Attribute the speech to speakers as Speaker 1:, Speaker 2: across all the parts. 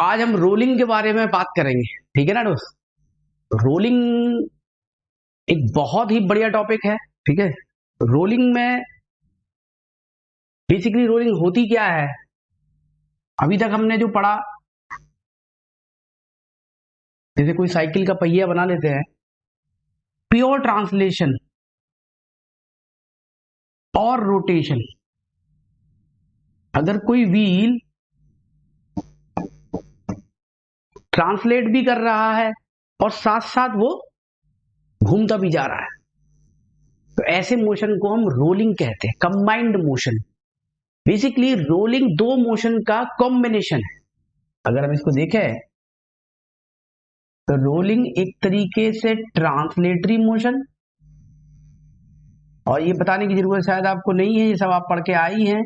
Speaker 1: आज हम रोलिंग के बारे में बात करेंगे, ठीक है ना दोस्त। रोलिंग एक बहुत ही बढ़िया टॉपिक है, ठीक है। रोलिंग में बेसिकली रोलिंग होती क्या है, अभी तक हमने जो पढ़ा, जैसे कोई साइकिल का पहिया बना लेते हैं, प्योर ट्रांसलेशन और रोटेशन। अगर कोई व्हील ट्रांसलेट भी कर रहा है और साथ साथ वो घूमता भी जा रहा है, तो ऐसे मोशन को हम रोलिंग कहते हैं, कंबाइंड मोशन। बेसिकली रोलिंग दो मोशन का कॉम्बिनेशन है। अगर हम इसको देखें तो रोलिंग एक तरीके से ट्रांसलेटरी मोशन, और ये बताने की जरूरत शायद आपको नहीं है, ये सब आप पढ़ के आई हैं,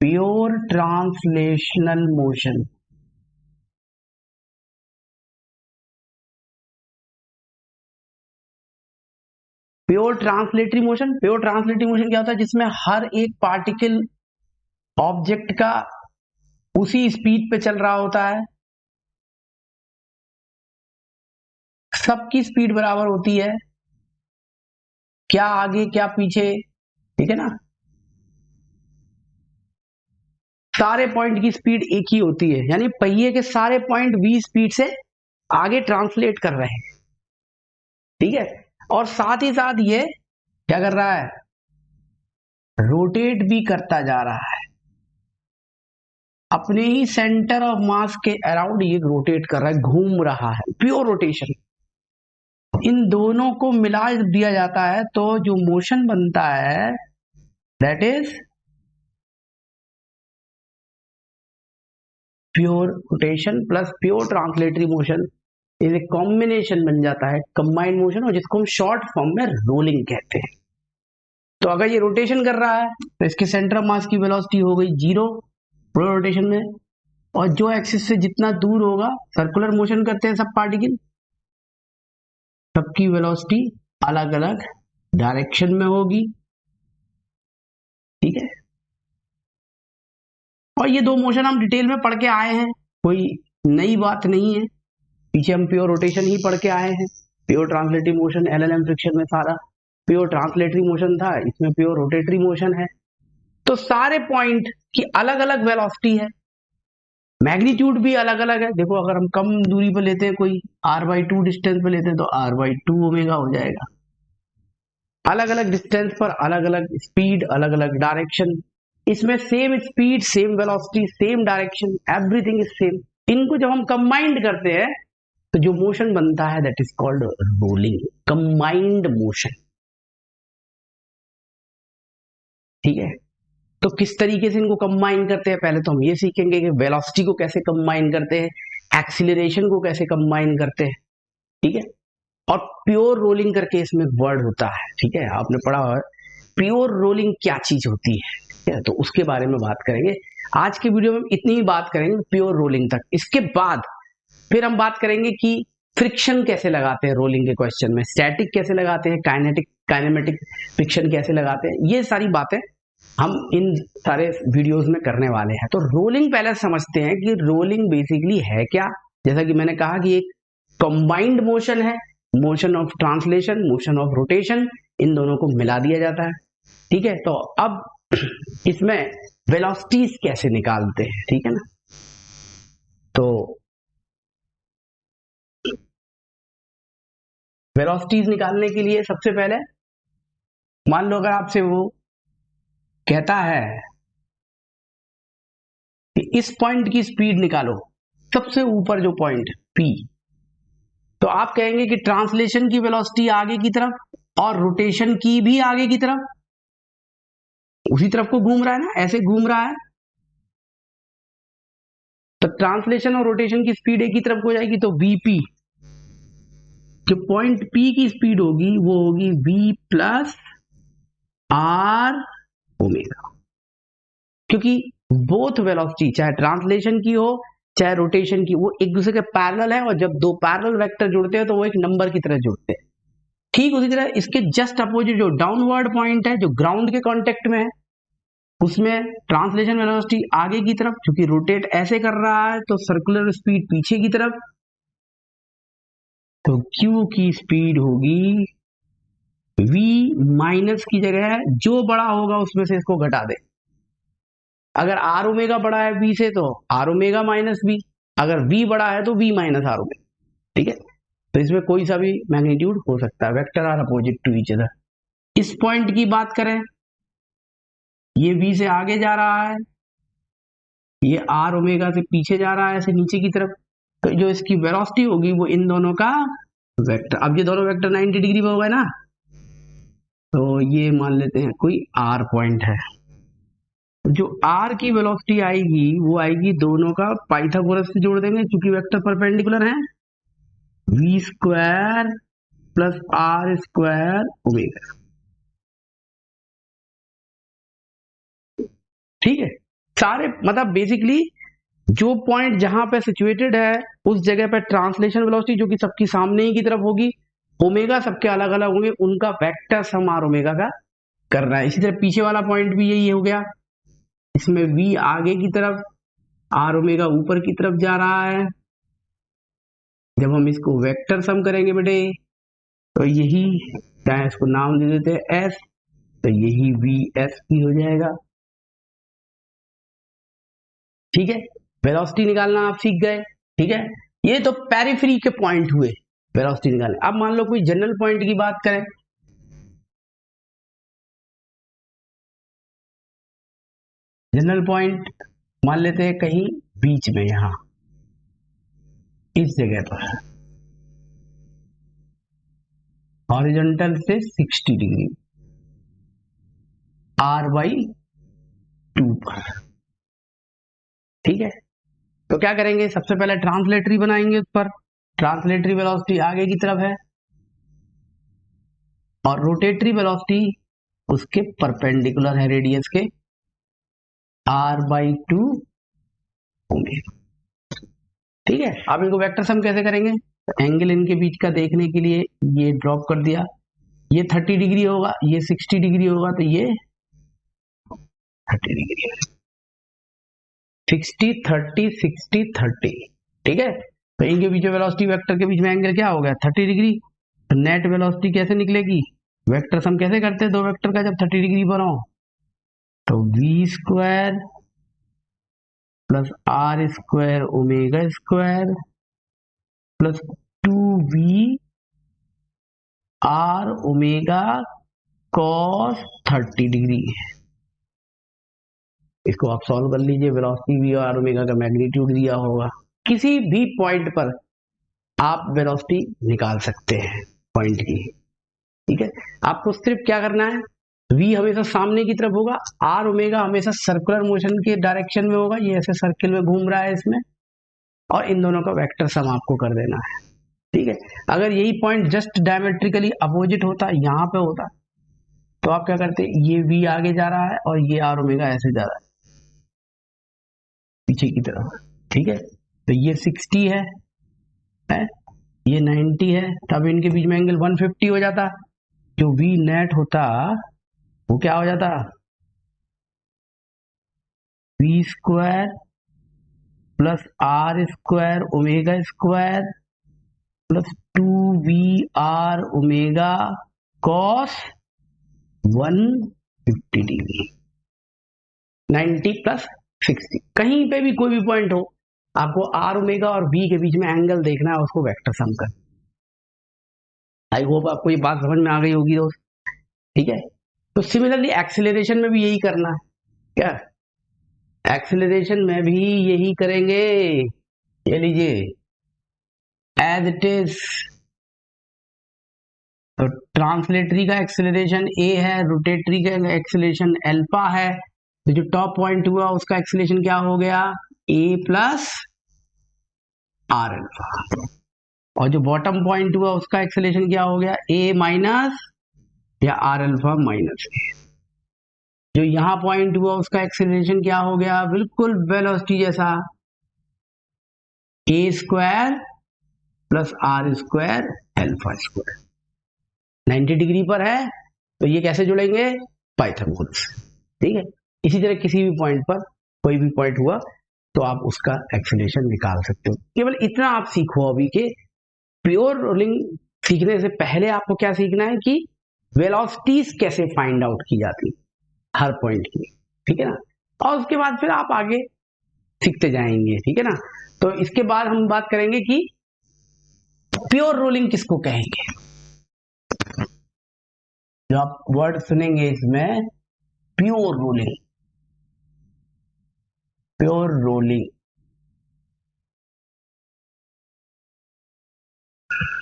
Speaker 1: pure translational motion. Pure translatory motion, pure translatory motion क्या होता है, जिसमें हर एक पार्टिकल ऑब्जेक्ट का उसी स्पीड पे चल रहा होता है, सबकी स्पीड बराबर होती है, क्या आगे क्या पीछे, ठीक है ना। सारे पॉइंट की स्पीड एक ही होती है, यानी पहिए के सारे पॉइंट v स्पीड से आगे ट्रांसलेट कर रहे हैं, ठीक है। और साथ ही साथ ये क्या कर रहा है, रोटेट भी करता जा रहा है, अपने ही सेंटर ऑफ मास के अराउंड ये रोटेट कर रहा है, घूम रहा है, प्योर रोटेशन। इन दोनों को मिला दिया जाता है तो जो मोशन बनता है, that is pure rotation plus pure translatory motion is a combination बन जाता है, कंबाइंड मोशन, और जिसको हम शॉर्ट फॉर्म में रोलिंग कहते हैं। तो अगर ये रोटेशन कर रहा है तो इसके सेंटर ऑफ मास की वेलोसिटी हो गई 0 प्योर रोटेशन में, और जो एक्सिस से जितना दूर होगा, सर्कुलर मोशन करते हैं सब पार्टिकल, सबकी वेलोसिटी अलग अलग डायरेक्शन में होगी, ठीक है। और ये दो मोशन हम डिटेल में पढ़ के आए हैं, कोई नई बात नहीं है, पीछे हम प्योर रोटेशन ही पढ़ के आए हैं। Pure translatory motion LLM friction में सारा प्योर ट्रांसलेटरी मोशन था, इसमें प्योर रोटेटरी मोशन है। तो सारे पॉइंट की अलग अलग वेलोसिटी है, मैग्नीट्यूड भी अलग अलग है। देखो अगर हम कम दूरी पर लेते हैं, कोई r/2 डिस्टेंस पे लेते हैं, तो r/2 ओमेगा हो जाएगा। अलग अलग डिस्टेंस पर अलग अलग स्पीड, अलग अलग डायरेक्शन, इसमें same speed, same velocity, same direction, everything is same. इनको जब हम कंबाइंड करते हैं तो जो मोशन बनता है, that is called rolling, combined motion, ठीक है। तो किस तरीके से इनको कंबाइन करते हैं, पहले तो हम ये सीखेंगे कि वेलोसिटी को कैसे कंबाइन करते हैं, एक्सीलरेशन को कैसे कंबाइन करते हैं, ठीक है। और प्योर रोलिंग करके इसमें वर्ड होता है, ठीक है, आपने पढ़ा है प्योर रोलिंग क्या चीज होती है, ठीक है। तो उसके बारे में बात करेंगे आज के वीडियो में, इतनी ही बात करेंगे प्योर रोलिंग तक। इसके बाद फिर हम बात करेंगे कि फ्रिक्शन कैसे लगाते हैं रोलिंग के क्वेश्चन में, स्टैटिक कैसे लगाते हैं, काइनेमेटिक फ्रिक्शन कैसे लगाते हैं, ये सारी बातें हम इन सारे वीडियोस में करने वाले हैं। तो रोलिंग पहले समझते हैं कि रोलिंग बेसिकली है क्या। जैसा कि मैंने कहा कि एक कंबाइंड मोशन है, motion of translation, motion of rotation, इन दोनों को मिला दिया जाता है, ठीक है। तो अब इसमें वेलोसिटीज कैसे निकालते हैं, ठीक है ना। तो वेलोसिटीज निकालने के लिए सबसे पहले मान लो अगर आपसे वो कहता है कि इस पॉइंट की स्पीड निकालो, सबसे ऊपर जो पॉइंट P, तो आप कहेंगे कि ट्रांसलेशन की वेलोसिटी आगे की तरफ और रोटेशन की भी आगे की तरफ, उसी तरफ को घूम रहा है ना, ऐसे घूम रहा है, तो ट्रांसलेशन और रोटेशन की स्पीड एक ही तरफ हो जाएगी। तो VP, जो पॉइंट P की स्पीड होगी वो होगी V प्लस R ओमेगा, क्योंकि बोथ वेलोसिटी, चाहे ट्रांसलेशन की हो चाहे रोटेशन की, वो एक दूसरे के पैरेलल है, और जब दो पैरेलल वेक्टर जुड़ते हैं तो वो एक नंबर की तरह जुड़ते हैं। ठीक उसी तरह इसके जस्ट अपोजिट जो डाउनवर्ड पॉइंट है, जो ग्राउंड के कांटेक्ट में है, उसमें ट्रांसलेशन वेलोसिटी आगे की तरफ, क्योंकि रोटेट ऐसे कर रहा है तो सर्कुलर स्पीड पीछे की तरफ, तो क्यू की स्पीड होगी v माइनस की जगह जो बड़ा होगा उसमें से इसको घटा दे। अगर आर ओमेगा बड़ा है v से तो आर ओमेगा माइनस v, अगर v बड़ा है तो v माइनस आर ओमेगा। ठीक है, तो इसमें कोई सा भी मैग्नीट्यूड हो सकता है, vector are opposite to each other. इस पॉइंट की बात करें, ये v से आगे जा रहा है, ये आर ओमेगा से पीछे जा रहा है ऐसे नीचे की तरफ, तो जो इसकी वेलोसिटी होगी वो इन दोनों का वेक्टर। अब ये दोनों वेक्टर 90 डिग्री में हो गए ना, तो ये मान लेते हैं कोई आर पॉइंट है। जो आर की वेलोसिटी आएगी वो आएगी दोनों का पाइथागोरस से जोड़ देंगे, क्योंकि वेक्टर परपेंडिकुलर है, v square plus r square omega. ठीक है, सारे मतलब बेसिकली जो पॉइंट जहां पे सिचुएटेड है उस जगह पे ट्रांसलेशन वेलोसिटी जो कि सबकी सामने ही की तरफ होगी, ओमेगा सबके अलग अलग होंगे, उनका वेक्टर सम आर ओमेगा का करना है। इसी तरह पीछे वाला पॉइंट भी यही हो गया, इसमें v आगे की तरफ, आर ओमेगा ऊपर की तरफ जा रहा है। जब हम इसको वेक्टर सम करेंगे बेटे तो यही, चाहे इसको नाम दे देते हैं s, तो यही v s भी हो जाएगा। ठीक है, वेलोसिटी निकालना आप सीख गए। ठीक है, ये तो पेरिफेरी के पॉइंट हुए वेलोसिटी निकालने। अब मान लो कोई जनरल पॉइंट की बात करें, जनरल पॉइंट मान लेते हैं कहीं बीच में, यहां इस जगह पर हॉरिजॉन्टल से 60 डिग्री r/2 पर। ठीक है, तो क्या करेंगे, सबसे पहले ट्रांसलेटरी बनाएंगे उस पर। ट्रांसलेटरी वेलोसिटी आगे की तरफ है और रोटेटरी वेलोसिटी उसके परपेंडिकुलर है रेडियस के, r/2 होंगे। ठीक है, अब इनको वेक्टर सम कैसे करेंगे, तो एंगल इनके बीच का देखने के लिए ये ड्रॉप कर दिया, ये 30 डिग्री होगा, ये 60 डिग्री होगा, तो ये 30 डिग्री, 60 30 60 30। ठीक है, तो इनके बीच में वेलोसिटी वेक्टर के बीच में एंगल क्या हो गया, 30 डिग्री। तो नेट वेलोसिटी कैसे निकलेगी, वेक्टर सम कैसे करते हैं दो वेक्टर का जब 30 डिग्री पर हो, तो v square plus r square omega square plus 2v r omega cos 30 degree. इसको आप सॉल्व कर लीजिए, वेलोसिटी v और आर ओमेगा का मैग्नीट्यूड दिया होगा, किसी भी पॉइंट पर आप वेलोसिटी निकाल सकते हैं पॉइंट की। ठीक है, आपको सिर्फ क्या करना है, v हमेशा सामने की तरफ होगा, आर ओमेगा हमेशा सर्कुलर मोशन के डायरेक्शन में होगा, ये ऐसे सर्किल में घूम रहा है इसमें, और इन दोनों का वेक्टर सम आपको कर देना है। ठीक है, अगर यही पॉइंट जस्ट डायमेट्रिकली अपोजिट होता, यहाँ पे होता, तो आप क्या करते, ये v आगे जा रहा है और ये आर ओमेगा ऐसे जा रहा है पीछे की तरफ। ठीक है, तो ये 60 है, ये 90 है, तब इनके बीच में एंगल 150 हो जाता, जो v नेट होता वो क्या हो जाता, v square plus r square omega square plus 2v r omega cos 150 degree, 90 plus 60। कहीं पे भी कोई भी पॉइंट हो, आपको आर ओमेगा और v के बीच में एंगल देखना है, उसको वेक्टर सम कर। आई होप आपको ये बात समझ में आ गई होगी दोस्त। ठीक है, तो सिमिलरली एक्सीलरेशन में भी यही करना है। क्या, एक्सीलरेशन में भी यही करेंगे, ये लीजिए एज इट इज। तो ट्रांसलेटरी का एक्सीलरेशन a है, रोटेटरी का एक्सीलरेशन अल्फा है, तो जो टॉप पॉइंट हुआ उसका एक्सीलरेशन क्या हो गया, a प्लस आर अल्फा, और जो बॉटम पॉइंट हुआ उसका एक्सीलरेशन क्या हो गया, a माइनस या आर अल्फा माइनस। जो यहां पॉइंट हुआ उसका एक्सीलरेशन क्या हो गया, बिल्कुल वेलोसिटी जैसा, a square plus r square alpha square. 90 degree पर है, तो ये कैसे जुड़ेंगे, पाइथागोरस। ठीक है, इसी तरह किसी भी पॉइंट पर कोई भी पॉइंट हुआ तो आप उसका एक्सेलरेशन निकाल सकते हो। केवल इतना आप सीखो अभी के प्योर रोलिंग सीखने से पहले आपको क्या सीखना है कि वेलोसिटीज कैसे फाइंड आउट की जाती हर पॉइंट की, ठीक है ना, और उसके बाद फिर आप आगे सीखते जाएंगे, ठीक है ना। तो इसके बाद हम बात करेंगे कि प्योर रोलिंग किसको कहेंगे। जो आप वर्ड सुनेंगे इसमें प्योर रोलिंग, प्योर रोलिंग,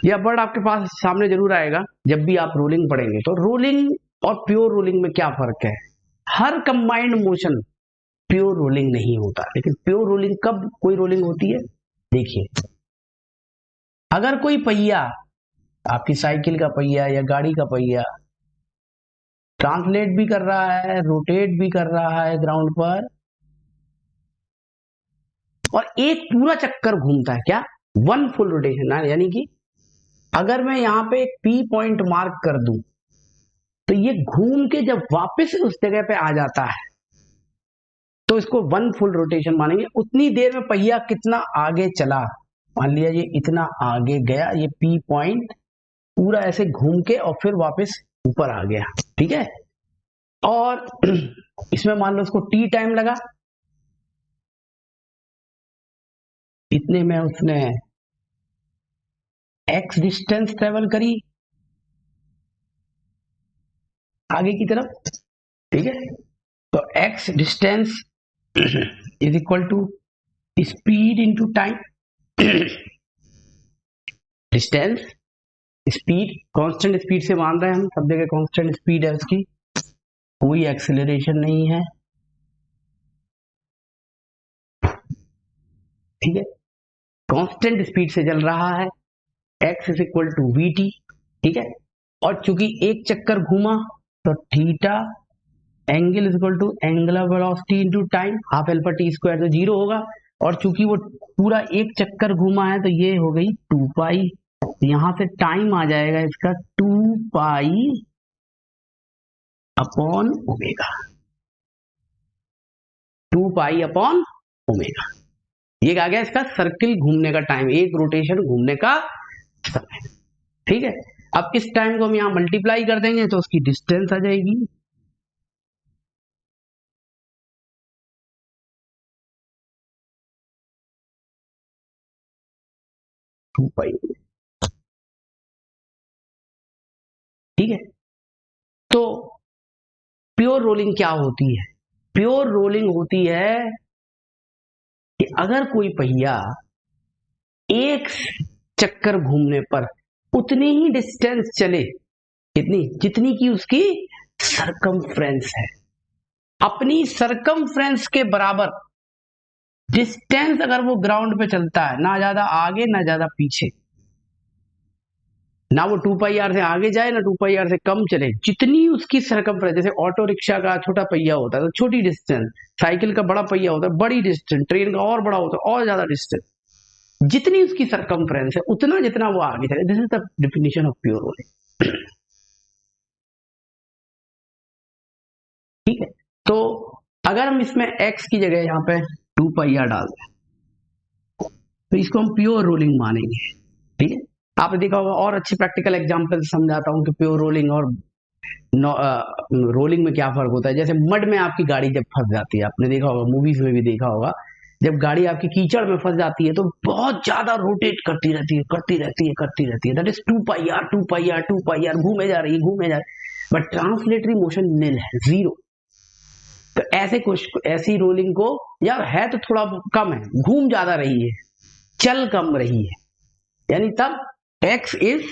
Speaker 1: यह वर्ड आपके पास सामने जरूर आएगा जब भी आप रोलिंग पढ़ेंगे। तो रोलिंग और प्योर रोलिंग में क्या फर्क है। हर कंबाइंड मोशन प्योर रोलिंग नहीं होता, लेकिन प्योर रोलिंग कब कोई रोलिंग होती है, देखिए अगर कोई पहिया, आपकी साइकिल का पहिया या गाड़ी का पहिया ट्रांसलेट भी कर रहा है, रोटेट भी कर रहा है ग्राउंड पर, और एक पूरा चक्कर घूमता है, क्या, वन फुल रोटेशन, यानी कि अगर मैं यहां पे एक पी पॉइंट मार्क कर दूं तो ये घूम के जब वापस उस जगह पे आ जाता है तो इसको वन फुल रोटेशन मानेंगे। उतनी देर में पहिया कितना आगे चला, मान लिया ये इतना आगे गया, ये पी पॉइंट पूरा ऐसे घूम के और फिर वापस ऊपर आ गया, ठीक है। और इसमें मान लो उसको टी टाइम लगा, इतने में उसने एक्स डिस्टेंस ट्रेवल करी आगे की तरफ, ठीक है। तो x distance is equal to speed into time. Distance, speed, constant speed से मान रहे हैं हम, सब जगह कांस्टेंट स्पीड है उसकी, कोई एक्सेलरेशन नहीं है, ठीक है, कांस्टेंट स्पीड से चल रहा है, x is equal to v t, ठीक है। और चूंकि एक चक्कर घूमा तो theta angle is equal to angular velocity into time, half alpha t square तो जीरो होगा, और चूंकि वो पूरा एक चक्कर घूमा है तो ये हो गई 2 पाई, यहां से टाइम आ जाएगा इसका 2 pi upon omega, 2 pi upon omega, ये आ गया इसका सर्किल घूमने का टाइम, एक रोटेशन घूमने का समय, ठीक है। अब इस टाइम को हम यहां मल्टीप्लाई कर देंगे तो उसकी डिस्टेंस आ जाएगी, टू पाई, ठीक है। तो प्योर रोलिंग क्या होती है, प्योर रोलिंग होती है कि अगर कोई पहिया एक चक्कर घूमने पर उतनी ही डिस्टेंस चले, कितनी, जितनी की उसकी सरकमफ्रेंस है, अपनी सरकमफ्रेंस के बराबर डिस्टेंस अगर वो ग्राउंड पे चलता है, ना ज्यादा आगे ना ज्यादा पीछे, ना वो 2 पाई आर से आगे जाए ना 2 पाई आर से कम चले, जितनी उसकी सरकमफ्रेंस, जैसे ऑटो रिक्शा का छोटा पहिया होता है तो छोटी डिस्टेंस, साइकिल का बड़ा पहिया होता है बड़ी डिस्टेंस, ट्रेन का और बड़ा होता है और ज्यादा डिस्टेंस, जितनी उसकी सरकमफ्रेंस है उतना जितना वो आगे चले, this is the definition of pure rolling, ठीक है। तो अगर हम इसमें x की जगह यहाँ पे 2 पाई आर डाल दें तो इसको हम प्योर रोलिंग मानेंगे, ठीक है। आपने देखा होगा, और अच्छी प्रैक्टिकल एग्जांपल समझाता हूं कि प्योर रोलिंग और रोलिंग में क्या फर्क होता है। जैसे मड में आपकी गाड़ी जब फंस जाती है, आपने देखा होगा, मूवीज में भी देखा होगा, जब गाड़ी आपकी कीचड़ में फंस जाती है तो बहुत ज्यादा रोटेट करती रहती है, करती रहती है, करती रहती है, that is 2 pi r, 2 pi r, 2 pi r, घूमे जा रही है, घूमे जा रही है, बट ट्रांसलेटरी मोशन निल है, जीरो। तो ऐसे कुछ ऐसी रोलिंग को, या है तो थोड़ा कम है, घूम ज्यादा रही है, चल कम रही है, यानी तब x is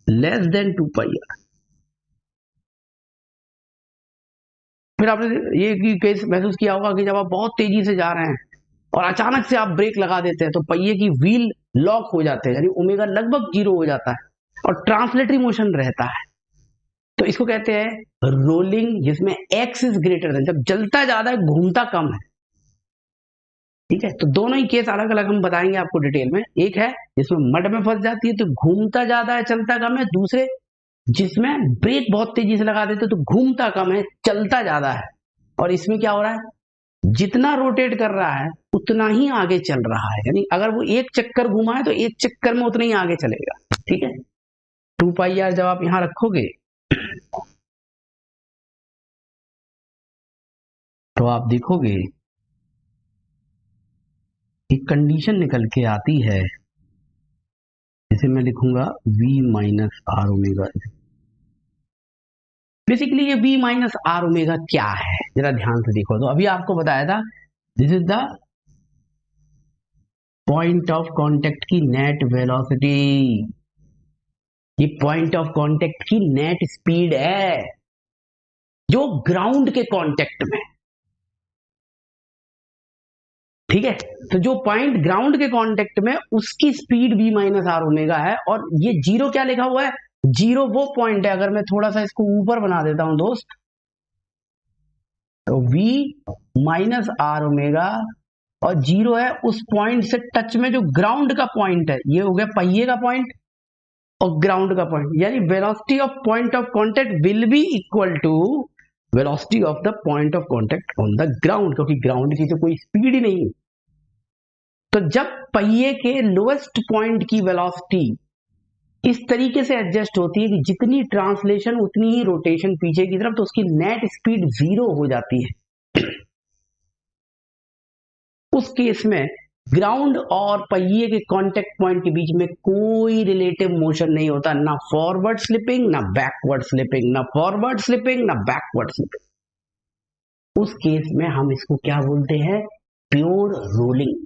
Speaker 1: less than 2 pi r. फिर आपने ये केस महसूस किया होगा कि जब आप बहुत तेजी से जा रहे हैं और अचानक से आप ब्रेक लगा देते हैं तो पहिए की व्हील लॉक हो जाते हैं, यानी ओमेगा लगभग जीरो हो जाता है और ट्रांसलेटरी मोशन रहता है, तो इसको कहते हैं रोलिंग, जिसमें x इज ग्रेटर देन, जब जलता ज्यादा है घूमता कम है, ठीक है। तो दोनों ही केस अलग अलग हम बताएंगे आपको डिटेल में, एक है जिसमें मड में फंस जाती है तो घूमता ज्यादा है चलता कम है, दूसरे जिसमें ब्रेक बहुत तेजी से लगा देते तो घूमता कम है चलता ज्यादा है, और इसमें क्या हो रहा है, जितना रोटेट कर रहा है उतना ही आगे चल रहा है, यानी अगर वो एक चक्कर घुमाए तो एक चक्कर में उतना ही आगे चलेगा। ठीक है, 2πr जब आप यहां रखोगे तो आप देखोगे एक कंडीशन निकल के आती है, जिसे मैं लिखूंगा v minus r omega. Basically ये v माइनस आर ओमेगा क्या है, जरा ध्यान से देखो। तो अभी आपको बताया था this is the point of contact की नेट वेलोसिटी, ये पॉइंट ऑफ कांटेक्ट की नेट स्पीड है जो ग्राउंड के कांटेक्ट में। ठीक है, तो जो पॉइंट ग्राउंड के कांटेक्ट में उसकी speed v minus r omega है। और ये जीरो क्या लिखा हुआ है, जीरो वो पॉइंट है, अगर मैं थोड़ा सा इसको ऊपर बना देता हूं दोस्त, तो v माइनस आर ओमेगा और जीरो है उस पॉइंट से टच में जो ग्राउंड का पॉइंट है, ये हो गया पहिए का पॉइंट और ग्राउंड का पॉइंट, यानी velocity of point of contact will be equal to velocity of the point of contact on the ground, क्योंकि ग्राउंड की तो कोई स्पीड ही नहीं। तो जब पहिए के लोएस्ट पॉइंट की वेलोसिटी इस तरीके से एडजस्ट होती है कि जितनी ट्रांसलेशन उतनी ही रोटेशन पीछे की तरफ, तो उसकी नेट स्पीड 0 हो जाती है। उस केस में ग्राउंड और पहिए के कांटेक्ट पॉइंट के बीच में कोई रिलेटिव मोशन नहीं होता, ना फॉरवर्ड स्लिपिंग ना बैकवर्ड स्लिपिंग, ना फॉरवर्ड स्लिपिंग ना बैकवर्ड स्लिपिंग। उस केस में हम इसको क्या बोलते हैं, प्योर रोलिंग।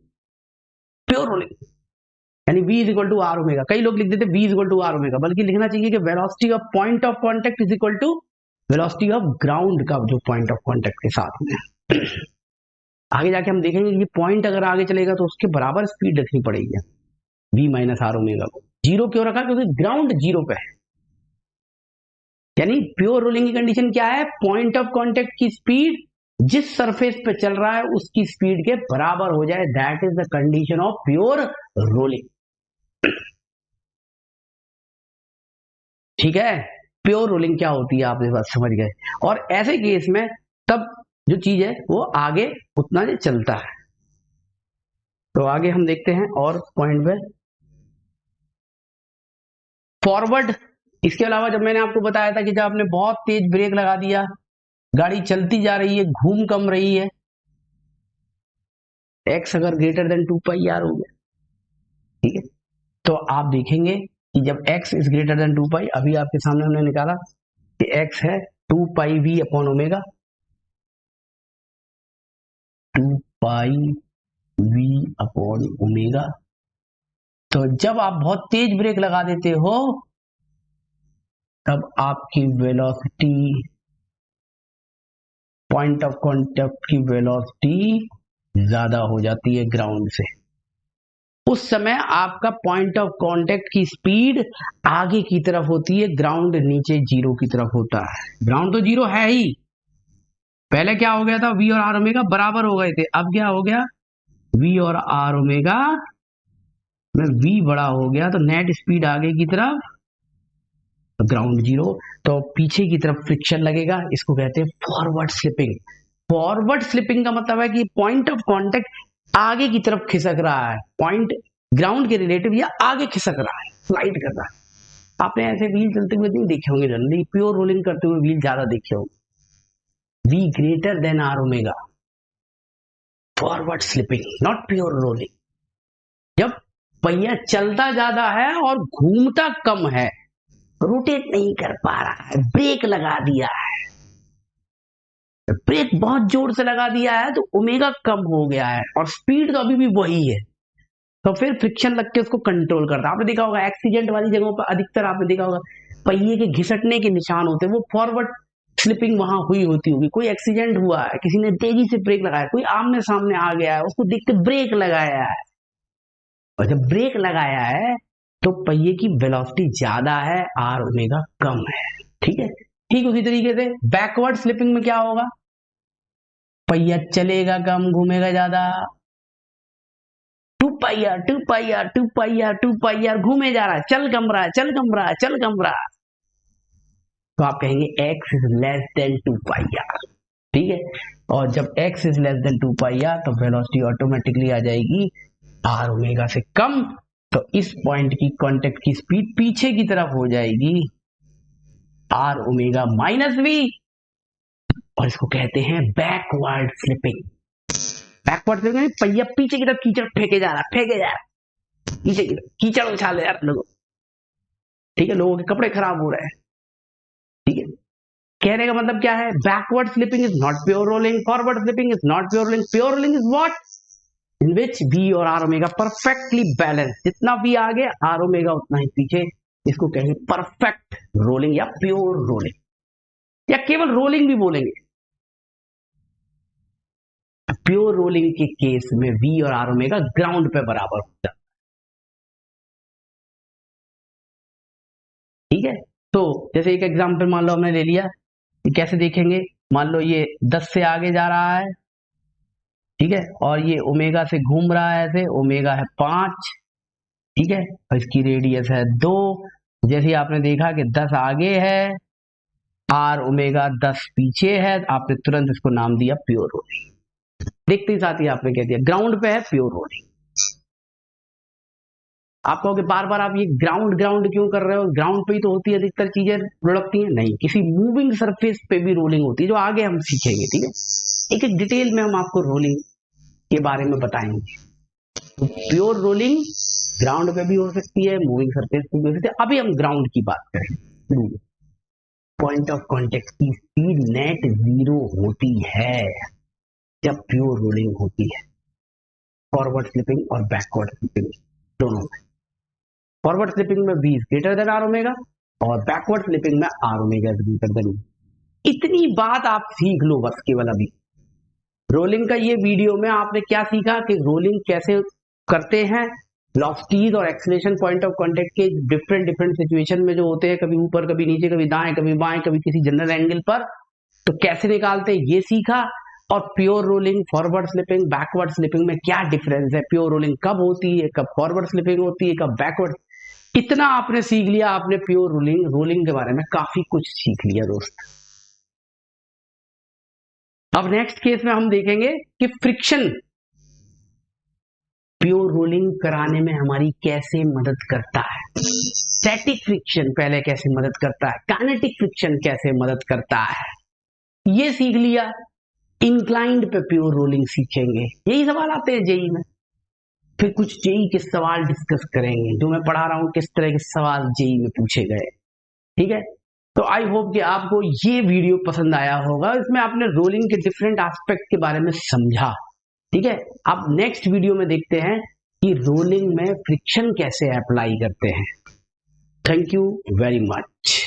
Speaker 1: प्योर रोलिंग यानी v is equal to r omega. कई लोग लिख देते v is equal to r omega, बल्कि लिखना चाहिए कि velocity of point of contact is equal to velocity of ground का जो पॉइंट ऑफ कांटेक्ट के साथ में। आगे जाके हम देखेंगे कि पॉइंट अगर आगे चलेगा तो उसके बराबर स्पीड रखनी पड़ेगी v माइनस आर ओमेगा को। जीरो क्यों रखा, क्योंकि ग्राउंड जीरो पे है। यानी प्योर रोलिंग की कंडीशन क्या है, पॉइंट ऑफ कांटेक्ट की स्पीड जिस सरफेस पे चल रहा है उसकी स्पीड के बराबर हो जाए, that is the condition of pure rolling. ठीक है, प्योर रोलिंग क्या होती है आप इस बात समझ गए। और ऐसे केस में तब जो चीज है वो आगे उतना ही चलता है। तो आगे हम देखते हैं और पॉइंट पे फॉरवर्ड। इसके अलावा जब मैंने आपको बताया था कि जब आपने बहुत तेज ब्रेक लगा दिया, गाड़ी चलती जा रही है, घूम कम रही है, x अगर ग्रेटर देन 2πr हो गया, ठीक है, तो आप देखेंगे कि जब x इज ग्रेटर देन 2π, अभी आपके सामने हमने निकाला कि x है 2πv upon omega, 2πv upon omega. तो जब आप बहुत तेज ब्रेक लगा देते हो तब आपकी वेलोसिटी, पॉइंट ऑफ कांटेक्ट की वेलोसिटी ज्यादा हो जाती है ग्राउंड से। उस समय आपका पॉइंट ऑफ कांटेक्ट की स्पीड आगे की तरफ होती है, ग्राउंड नीचे जीरो की तरफ होता है। ग्राउंड तो जीरो है ही, पहले क्या हो गया था, v और आर ओमेगा बराबर हो गए थे, अब क्या हो गया, v और आर ओमेगा में v बड़ा हो गया, तो नेट स्पीड आगे की तरफ, ग्राउंड जीरो, तो पीछे की तरफ फ्रिक्शन लगेगा, इसको कहते हैं फॉरवर्ड स्लिपिंग। फॉरवर्ड स्लिपिंग का मतलब है कि पॉइंट ऑफ कांटेक्ट आगे की तरफ खिसक रहा है, पॉइंट ग्राउंड के रिलेटिव या आगे खिसक रहा है, स्लाइड कर रहा है। आपने ऐसे व्हील चलते हुए नहीं देखे होंगे जनरली, प्योर रोलिंग करते हुए व्हील ज्यादा देखे होंगे। v greater than r omega, forward slipping, not pure rolling. जब पहिया चलता ज्यादा है और घूमता कम है, रोटेट नहीं कर पा रहा है, ब्रेक लगा दिया है, ब्रेक बहुत जोर से लगा दिया है, तो ओमेगा कम हो गया है और स्पीड तो अभी भी वही है, तो फिर फ्रिक्शन लग के उसको कंट्रोल करता है। आपने देखा होगा एक्सीडेंट वाली जगहों पर अधिकतर आपने देखा होगा पहिए के घिसटने के निशान होते हैं, वो फॉरवर्ड स्लिपिंग वहां हुई होती होगी। कोई एक्सीडेंट हुआ है, किसी ने तेजी से ब्रेक लगाया, कोई आमने सामने आ गया है, उसको देख के ब्रेक लगाया है, और जब ब्रेक लगाया है तो पहिए की वेलोसिटी ज्यादा है, आर ओमेगा कम है। ठीक है, ठीक उसी तरीके से बैकवर्ड स्लिपिंग में क्या होगा, पहिया चलेगा कम, घूमेगा ज्यादा, 2πr 2πr 2πr 2πr घूमे जा रहा है, चल कम रहा है, चल कम रहा है, चल कम रहा है, तो आप कहेंगे x is less then 2πr। ठीक है, और जब x is less than 2 pi r तो वेलोसिटी ऑटोमेटिकली आ जाएगी r ओमेगा से कम। तो इस पॉइंट की कांटेक्ट की स्पीड पीछे की तरफ हो जाएगी r ओमेगा माइनस v, और इसको कहते हैं बैकवर्ड स्लिपिंग। बैकवर्ड स्लिपिंग पहिया पीछे की तरफ कीचड़ फेंके जा रहा पीछे की तरफ कीचड़ उछाले जा रहा लोगों, ठीक है, लोगों के कपड़े खराब हो रहे हैं, ठीक है। कहने का मतलब क्या है, backward slipping is not pure rolling, forward slipping is not pure rolling. Pure rolling is what, in which v और r ओमेगा परफेक्टली बैलेंस, जितना v आगे r ओमेगा उतना ही पीछे, इसको कहेंगे परफेक्ट रोलिंग या प्योर रोलिंग या केवल रोलिंग भी बोलेंगे। प्योर रोलिंग के केस में v और r ओमेगा ग्राउंड पे बराबर होता है, ठीक है। तो जैसे एक एग्जांपल मान लो हमने ले लिया, कैसे देखेंगे, मान लो ये 10 से आगे जा रहा है, ठीक है, और ये ओमेगा से घूम रहा है, ऐसे ओमेगा है 5, ठीक है, और इसकी रेडियस है 2। जैसे ही आपने देखा कि 10 आगे है, r ओमेगा 10 पीछे है, आपने तुरंत इसको नाम दिया प्योर रोलिंग। देखते ही साथ ही आपने कह दिया ग्राउंड पे है प्योर रोलिंग। आप कहोगे बार बार आप ये ग्राउंड ग्राउंड क्यों कर रहे हो, ग्राउंड पे ही तो होती है अधिकतर चीजें लुढ़कती हैं, नहीं, किसी मूविंग सरफेस पे भी रोलिंग होती है, जो आगे हम सीखेंगे, ठीक है। एक एक डिटेल में हम आपको रोलिंग के बारे में बताएंगे। तो प्योर रोलिंग ग्राउंड पे भी हो सकती है, मूविंग सरफेस पे भी हो सकती है। अभी हम ग्राउंड की बात करें। पॉइंट ऑफ कांटेक्ट की स्पीड नेट 0 होती है जब प्योर रोलिंग होती है, फॉरवर्ड स्लिपिंग और बैकवर्ड स्लिपिंग दोनों में। फॉरवर्ड स्लिपिंग में v is greater than r omega और बैकवर्ड स्लिपिंग में r omega is greater than. इतनी बात आप सीख लो बस केवल। अभी रोलिंग का ये वीडियो में आपने क्या सीखा कि रोलिंग कैसे करते हैं, वेलोसिटीज और एक्सीलरेशन पॉइंट ऑफ कांटेक्ट के डिफरेंट सिचुएशन में जो होते हैं, कभी ऊपर कभी नीचे, कभी दाएं कभी बाएं, कभी किसी जनरल एंगल पर, तो कैसे निकालते हैं ये सीखा। और pure rolling, forward slipping, backward slipping में क्या डिफरेंस है, प्योर रोलिंग कब होती है, कब फॉरवर्ड स्लिपिंग होती है, कब बैकवर्ड, इतना आपने सीख लिया। आपने प्योर रोलिंग के बारे में काफी कुछ सीख लिया दोस्त। अब नेक्स्ट केस में हम देखेंगे कि फ्रिक्शन प्योर रोलिंग कराने में हमारी कैसे मदद करता है। स्टैटिक फ्रिक्शन पहले कैसे मदद करता है, काइनेटिक फ्रिक्शन कैसे मदद करता है, ये सीख लिया। इंक्लाइंड पे प्योर रोलिंग सीखेंगे, यही सवाल आते हैं जेई में। फिर कुछ जेई के सवाल डिस्कस करेंगे, जो मैं पढ़ा रहा हूं किस तरह के सवाल जेई में पूछे गए, ठीक है। तो आई होप कि आपको ये वीडियो पसंद आया होगा, इसमें आपने रोलिंग के डिफरेंट एस्पेक्ट के बारे में समझा, ठीक है। अब नेक्स्ट वीडियो में देखते हैं कि रोलिंग में फ्रिक्शन कैसे अप्लाई करते हैं। Thank you very much.